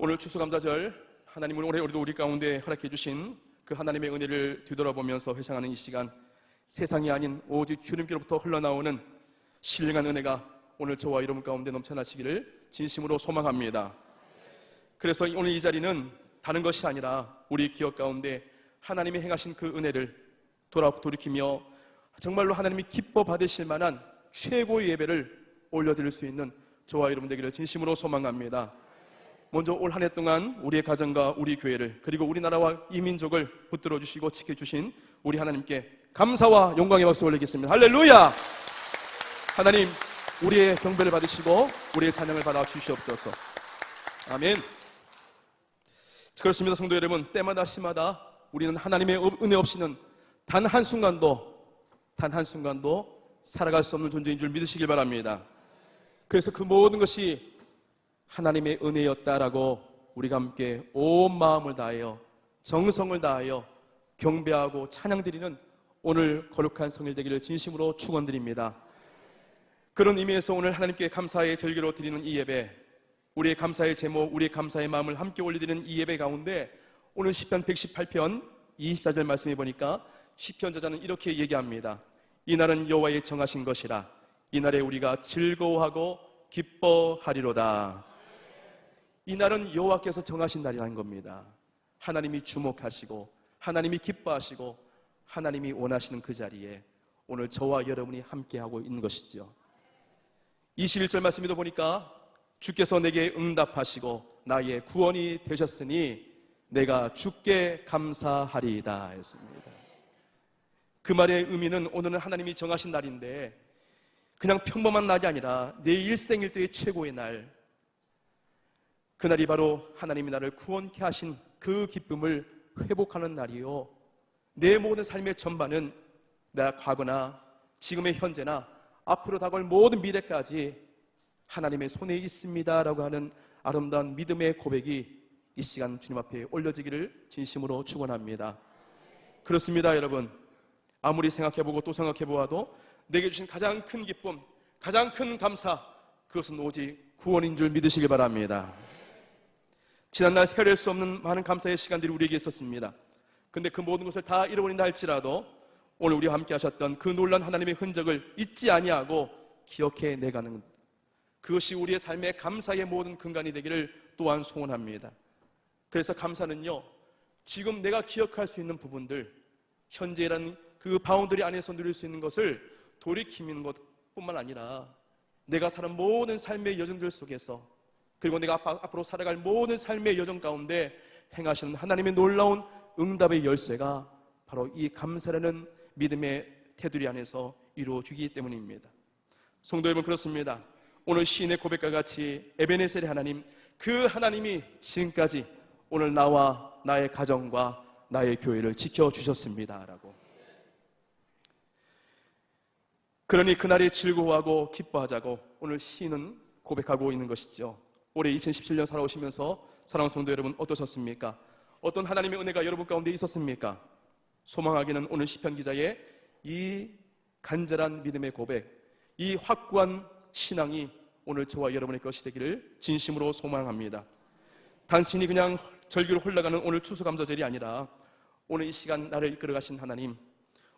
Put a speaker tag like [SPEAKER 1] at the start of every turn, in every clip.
[SPEAKER 1] 오늘 추수감사절, 하나님은 올해 우리 가운데 허락해 주신 그 하나님의 은혜를 뒤돌아보면서 회상하는 이 시간, 세상이 아닌 오직 주님께로부터 흘러나오는 신령한 은혜가 오늘 저와 여러분 가운데 넘쳐나시기를 진심으로 소망합니다. 그래서 오늘 이 자리는 다른 것이 아니라 우리 기억 가운데 하나님이 행하신 그 은혜를 돌이키며 정말로 하나님이 기뻐 받으실 만한 최고의 예배를 올려드릴 수 있는 저와 여러분 되기를 진심으로 소망합니다. 먼저 올 한 해 동안 우리의 가정과 우리 교회를, 그리고 우리나라와 이 민족을 붙들어 주시고 지켜주신 우리 하나님께 감사와 영광의 박수 올리겠습니다. 할렐루야! 하나님, 우리의 경배를 받으시고 우리의 찬양을 받아 주시옵소서. 아멘. 그렇습니다. 성도 여러분, 때마다 시마다 우리는 하나님의 은혜 없이는 단 한순간도 살아갈 수 없는 존재인 줄 믿으시길 바랍니다. 그래서 그 모든 것이 하나님의 은혜였다라고 우리가 함께 온 마음을 다하여 정성을 다하여 경배하고 찬양드리는 오늘 거룩한 성일 되기를 진심으로 축원드립니다. 그런 의미에서 오늘 하나님께 감사의 절기로 드리는 이 예배, 우리의 감사의 제목, 우리의 감사의 마음을 함께 올려드리는 이 예배 가운데 오늘 시편 118편 24절 말씀해 보니까 시편 저자는 이렇게 얘기합니다. 이날은 여호와의 정하신 것이라, 이날에 우리가 즐거워하고 기뻐하리로다. 이날은 여호와께서 정하신 날이라는 겁니다. 하나님이 주목하시고 하나님이 기뻐하시고 하나님이 원하시는 그 자리에 오늘 저와 여러분이 함께하고 있는 것이죠. 21절 말씀에도 보니까 주께서 내게 응답하시고 나의 구원이 되셨으니 내가 주께 감사하리이다 했습니다. 그 말의 의미는 오늘은 하나님이 정하신 날인데 그냥 평범한 날이 아니라 내 일생일대의 최고의 날, 그날이 바로 하나님이 나를 구원케 하신 그 기쁨을 회복하는 날이요, 내 모든 삶의 전반은 내가 과거나 지금의 현재나 앞으로 다가올 모든 미래까지 하나님의 손에 있습니다라고 하는 아름다운 믿음의 고백이 이 시간 주님 앞에 올려지기를 진심으로 축원합니다. 그렇습니다. 여러분, 아무리 생각해보고 또 생각해보아도 내게 주신 가장 큰 기쁨, 가장 큰 감사, 그것은 오직 구원인 줄 믿으시길 바랍니다. 지난날 헤아릴 수 없는 많은 감사의 시간들이 우리에게 있었습니다. 근데 그 모든 것을 다 잃어버린다 할지라도 오늘 우리와 함께 하셨던 그 놀라운 하나님의 흔적을 잊지 아니하고 기억해 내가는, 그것이 우리의 삶의 감사의 모든 근간이 되기를 또한 소원합니다. 그래서 감사는요, 지금 내가 기억할 수 있는 부분들, 현재라는 그 바운더리 안에서 누릴 수 있는 것을 돌이키는 것뿐만 아니라 내가 사는 모든 삶의 여정들 속에서, 그리고 내가 앞으로 살아갈 모든 삶의 여정 가운데 행하시는 하나님의 놀라운 응답의 열쇠가 바로 이 감사라는 믿음의 테두리 안에서 이루어지기 때문입니다. 성도 여러분, 그렇습니다. 오늘 시인의 고백과 같이 에베네셀의 하나님, 그 하나님이 지금까지 오늘 나와 나의 가정과 나의 교회를 지켜주셨습니다 라고. 그러니 그날이 즐거워하고 기뻐하자고 오늘 시인은 고백하고 있는 것이죠. 올해 2017년 살아오시면서 사랑하는 성도 여러분, 어떠셨습니까? 어떤 하나님의 은혜가 여러분 가운데 있었습니까? 소망하기는 오늘 시편 기자의 이 간절한 믿음의 고백, 이 확고한 신앙이 오늘 저와 여러분의 것이 되기를 진심으로 소망합니다. 단순히 그냥 절기로 흘러가는 오늘 추수감사절이 아니라 오늘 이 시간 나를 이끌어가신 하나님,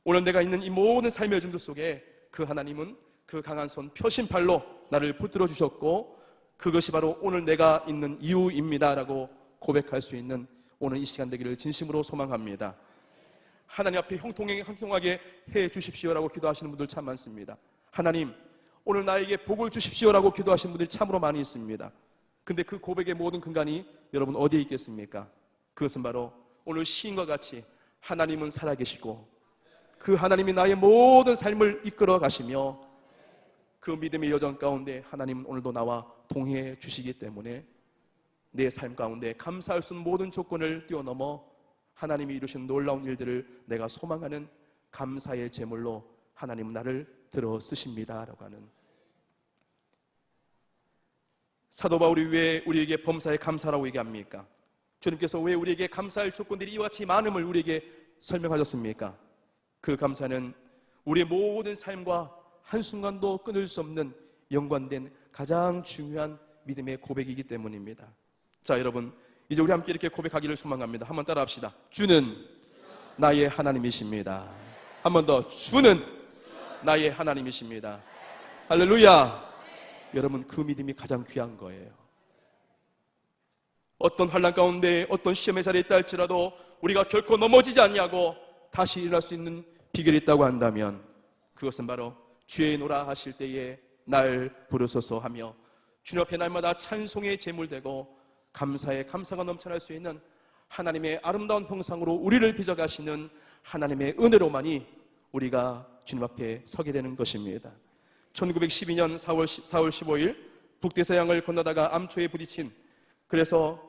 [SPEAKER 1] 오늘 내가 있는 이 모든 삶의 여정들 속에 그 하나님은 그 강한 손 표심팔로 나를 붙들어 주셨고 그것이 바로 오늘 내가 있는 이유입니다라고 고백할 수 있는 오늘 이 시간 되기를 진심으로 소망합니다. 하나님 앞에 형통하게 해 주십시오라고 기도하시는 분들 참 많습니다. 하나님, 오늘 나에게 복을 주십시오라고 기도하시는 분들이 참으로 많이 있습니다. 근데 그 고백의 모든 근간이 여러분 어디에 있겠습니까? 그것은 바로 오늘 시인과 같이 하나님은 살아계시고 그 하나님이 나의 모든 삶을 이끌어 가시며 그 믿음의 여정 가운데 하나님은 오늘도 나와 동행해 주시기 때문에 내 삶 가운데 감사할 수 있는 모든 조건을 뛰어넘어 하나님이 이루신 놀라운 일들을 내가 소망하는 감사의 제물로 하나님은 나를 들어 쓰십니다 라고 하는, 사도 바울이 왜 우리에게 범사에 감사라고 얘기합니까? 주님께서 왜 우리에게 감사할 조건들이 이와 같이 많음을 우리에게 설명하셨습니까? 그 감사는 우리의 모든 삶과 한순간도 끊을 수 없는 연관된 가장 중요한 믿음의 고백이기 때문입니다. 자, 여러분, 이제 우리 함께 이렇게 고백하기를 소망합니다. 한번 따라 합시다. 주는 나의 하나님이십니다. 한 번 더. 주는 나의 하나님이십니다. 할렐루야. 여러분, 그 믿음이 가장 귀한 거예요. 어떤 환난 가운데, 어떤 시험의 자리에 있다 할지라도 우리가 결코 넘어지지 않냐고 다시 일어날 수 있는 비결이 있다고 한다면 그것은 바로 주의 노라 하실 때에 날 부르소서 하며 주님 앞에 날마다 찬송의 제물되고 감사의 감사가 넘쳐날 수 있는 하나님의 아름다운 형상으로 우리를 빚어가시는 하나님의 은혜로만이 우리가 주님 앞에 서게 되는 것입니다. 1912년 4월 15일 북대서양을 건너다가 암초에 부딪힌, 그래서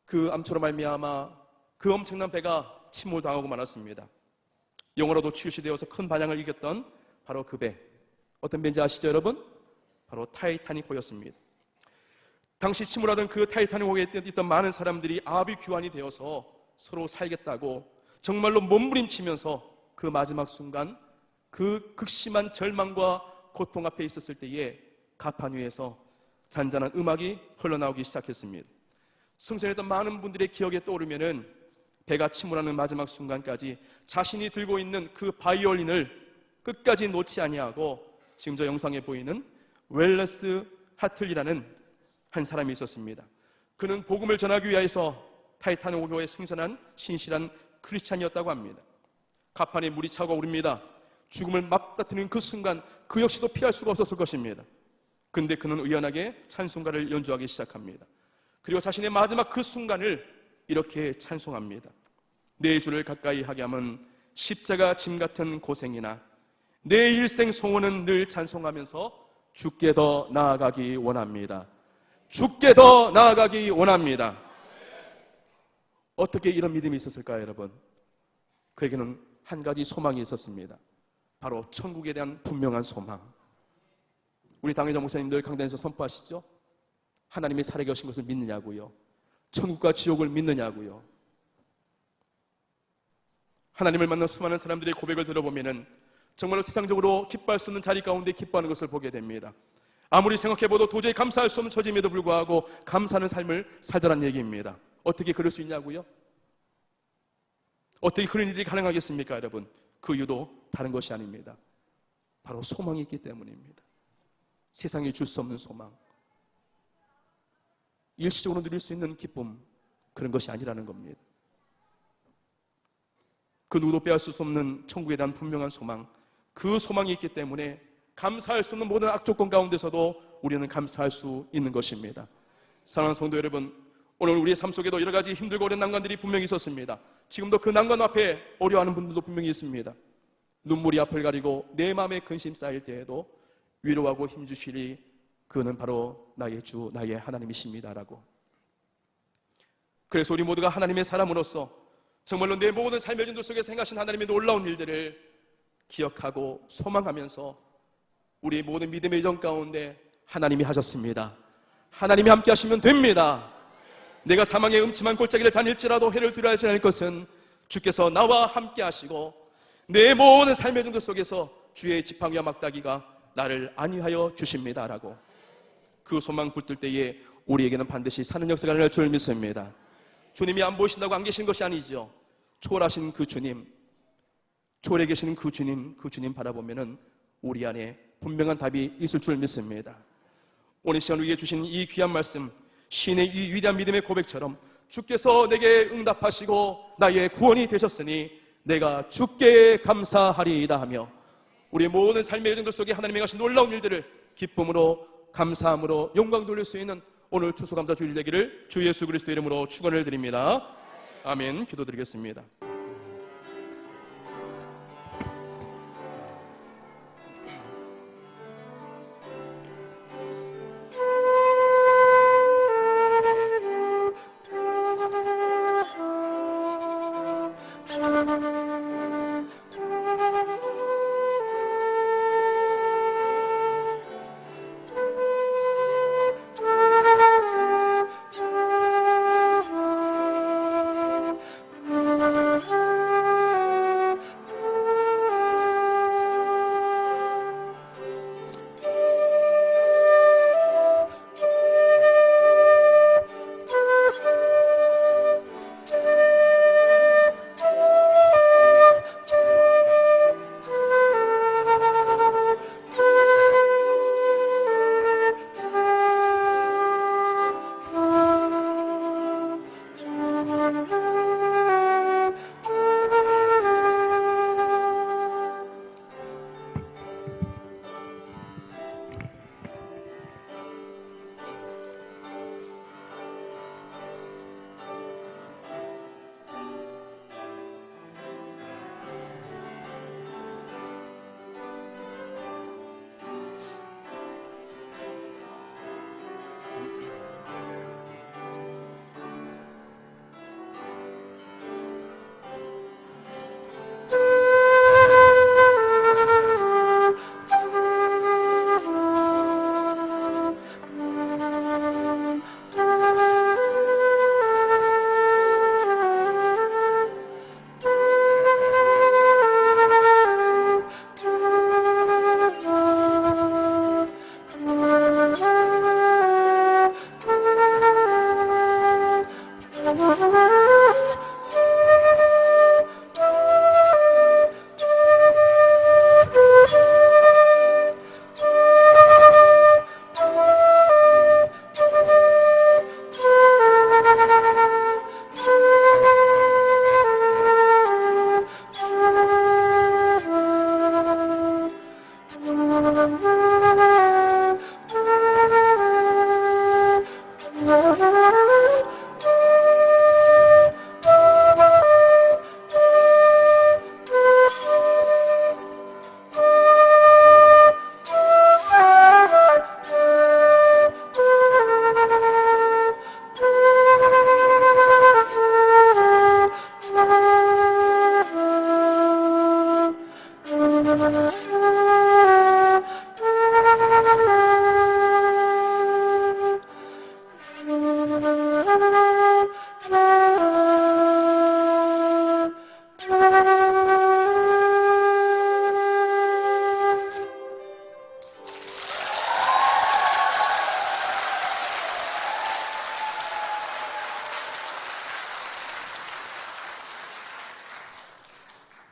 [SPEAKER 1] 그 암초로 말미암아 그 엄청난 배가 침몰당하고 말았습니다. 영어로도 출시되어서 큰 반향을 일으켰던 바로 그 배, 어떤 배인지 아시죠 여러분? 바로 타이타닉호였습니다. 당시 침몰하던 그 타이타닉호에 있던 많은 사람들이 아비규환이 되어서 서로 살겠다고 정말로 몸부림치면서 그 마지막 순간 그 극심한 절망과 고통 앞에 있었을 때에 가판 위에서 잔잔한 음악이 흘러나오기 시작했습니다. 승선했던 많은 분들의 기억에 떠오르면은 배가 침몰하는 마지막 순간까지 자신이 들고 있는 그 바이올린을 끝까지 놓지 아니하고 지금 저 영상에 보이는 웰레스 하틀리라는 한 사람이 있었습니다. 그는 복음을 전하기 위해서 타이타닉호에 승선한 신실한 크리스찬이었다고 합니다. 가판에 물이 차고 오릅니다. 죽음을 맞닥뜨리는 그 순간 그 역시도 피할 수가 없었을 것입니다. 그런데 그는 의연하게 찬송가를 연주하기 시작합니다. 그리고 자신의 마지막 그 순간을 이렇게 찬송합니다. 내 주를 가까이 하게 하면 십자가 짐 같은 고생이나 내 일생 소원은 늘 찬송하면서 주께 더 나아가기 원합니다. 주께 더 나아가기 원합니다. 어떻게 이런 믿음이 있었을까요, 여러분? 그에게는 한 가지 소망이 있었습니다. 바로 천국에 대한 분명한 소망. 우리 당회장 목사님들 강단에서 선포하시죠? 하나님이 살아계신 것을 믿느냐고요? 천국과 지옥을 믿느냐고요? 하나님을 만난 수많은 사람들의 고백을 들어보면 정말로 세상적으로 기뻐할 수 없는 자리 가운데 기뻐하는 것을 보게 됩니다. 아무리 생각해봐도 도저히 감사할 수 없는 처짐에도 불구하고 감사하는 삶을 살더란 얘기입니다. 어떻게 그럴 수 있냐고요? 어떻게 그런 일이 가능하겠습니까, 여러분? 그 이유도 다른 것이 아닙니다. 바로 소망이 있기 때문입니다. 세상이 줄 수 없는 소망, 일시적으로 누릴 수 있는 기쁨, 그런 것이 아니라는 겁니다. 그 누구도 빼앗을 수 없는 천국에 대한 분명한 소망, 그 소망이 있기 때문에 감사할 수 없는 모든 악조건 가운데서도 우리는 감사할 수 있는 것입니다. 사랑하는 성도 여러분, 오늘 우리의 삶 속에도 여러 가지 힘들고 어려운 난관들이 분명히 있었습니다. 지금도 그 난관 앞에 어려워하는 분들도 분명히 있습니다. 눈물이 앞을 가리고 내 마음에 근심 쌓일 때에도 위로하고 힘주시리 그는 바로 나의 주 나의 하나님이십니다라고. 그래서 우리 모두가 하나님의 사람으로서 정말로 내 모든 삶의 전도 속에 행하신 하나님의 놀라운 일들을 기억하고 소망하면서 우리의 모든 믿음의 정 가운데 하나님이 하셨습니다. 하나님이 함께 하시면 됩니다. 내가 사망의 음침한 골짜기를 다닐지라도 해를 두려워하지 않을 것은 주께서 나와 함께 하시고 내 모든 삶의 전도 속에서 주의 지팡이와 막다기가 나를 안위하여 주십니다라고. 그 소망 붙들 때에 우리에게는 반드시 사는 역사가 일어날 줄 믿습니다. 주님이 안 보이신다고 안 계신 것이 아니죠. 초월하신 그 주님, 초월해 계시는 그 주님 바라보면은 우리 안에 분명한 답이 있을 줄 믿습니다. 오늘 시간 우리에게 주신 이 귀한 말씀, 신의 이 위대한 믿음의 고백처럼 주께서 내게 응답하시고 나의 구원이 되셨으니 내가 주께 감사하리이다 하며 우리의 모든 삶의 여정들 속에 하나님이 하신 놀라운 일들을 기쁨으로 감사함으로 영광 돌릴 수 있는 오늘 추수감사 주일 되기를 주 예수 그리스도 이름으로 축원을 드립니다. 아멘. 기도드리겠습니다.